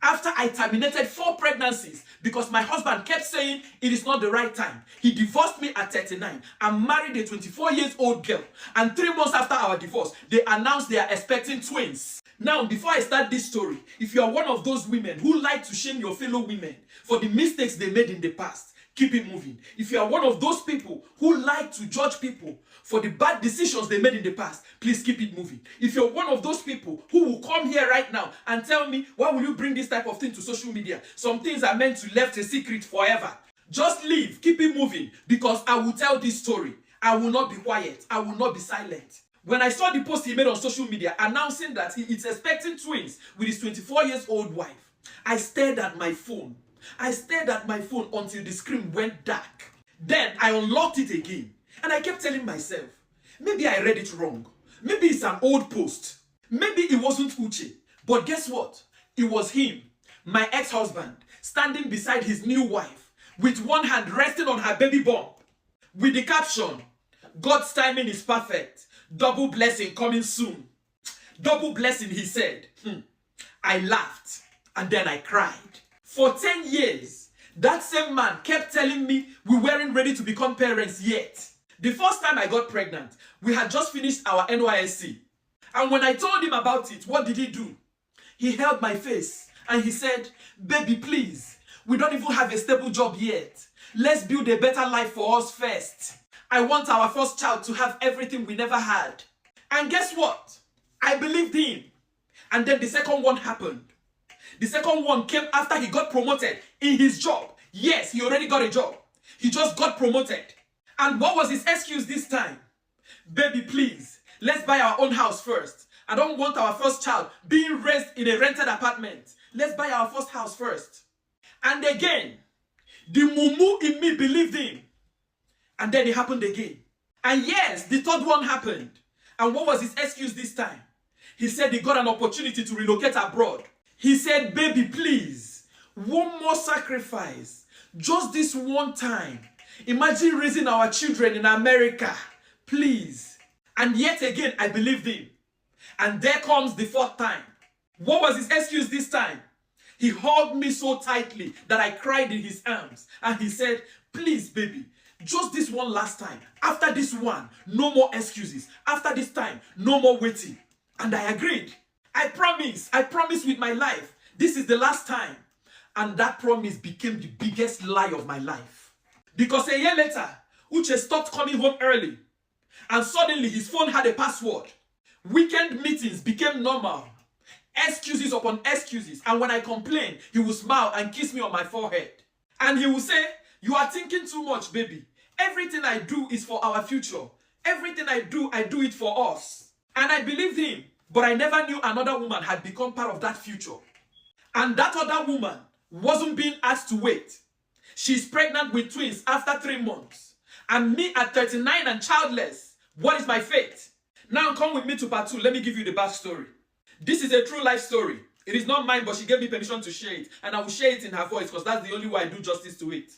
After I terminated 4 pregnancies because my husband kept saying it is not the right time. He divorced me at 39 and married a 24-year-old girl. And 3 months after our divorce, they announced they are expecting twins. Now, before I start this story, if you are one of those women who like to shame your fellow women for the mistakes they made in the past, keep it moving. If you are one of those people who like to judge people for the bad decisions they made in the past, please keep it moving. If you're one of those people who will come here right now and tell me, why will you bring this type of thing to social media? Some things are meant to left a secret forever. Just leave, keep it moving, because I will tell this story. I will not be quiet. I will not be silent. When I saw the post he made on social media announcing that he is expecting twins with his 24-year-old wife, I stared at my phone. I stared at my phone until the screen went dark. Then I unlocked it again. And I kept telling myself, maybe I read it wrong. Maybe it's an old post. Maybe it wasn't Uche. But guess what? It was him, my ex-husband, standing beside his new wife, with one hand resting on her baby bump, with the caption, God's timing is perfect. Double blessing coming soon. Double blessing, he said. I laughed and then I cried. For 10 years, that same man kept telling me we weren't ready to become parents yet. The first time I got pregnant, we had just finished our NYSC. And when I told him about it, what did he do? He held my face and he said, baby, please, we don't even have a stable job yet. Let's build a better life for us first. I want our first child to have everything we never had. And guess what? I believed him. And then the second one happened. The second one came after he got promoted in his job. Yes, he already got a job. He just got promoted. And what was his excuse this time? Baby, please, let's buy our own house first. I don't want our first child being raised in a rented apartment. Let's buy our first house first. And again, the mumu in me believed him. And then it happened again. And yes, the third one happened. And what was his excuse this time? He said he got an opportunity to relocate abroad. He said, baby, please, one more sacrifice. Just this one time. Imagine raising our children in America. Please. And yet again, I believed him. And there comes the fourth time. What was his excuse this time? He hugged me so tightly that I cried in his arms. And he said, please, baby, just this one last time. After this one, no more excuses. After this time, no more waiting. And I agreed. I promise with my life, this is the last time. And that promise became the biggest lie of my life. Because a year later, Uche stopped coming home early. And suddenly his phone had a password. Weekend meetings became normal. Excuses upon excuses. And when I complained, he would smile and kiss me on my forehead. And he would say, you are thinking too much, baby. Everything I do is for our future. Everything I do it for us. And I believed him. But I never knew another woman had become part of that future. And that other woman wasn't being asked to wait. She's pregnant with twins after 3 months. And me at 39 and childless. What is my fate? Now come with me to part 2. Let me give you the backstory. This is a true life story. It is not mine, but she gave me permission to share it. And I will share it in her voice because that's the only way I do justice to it.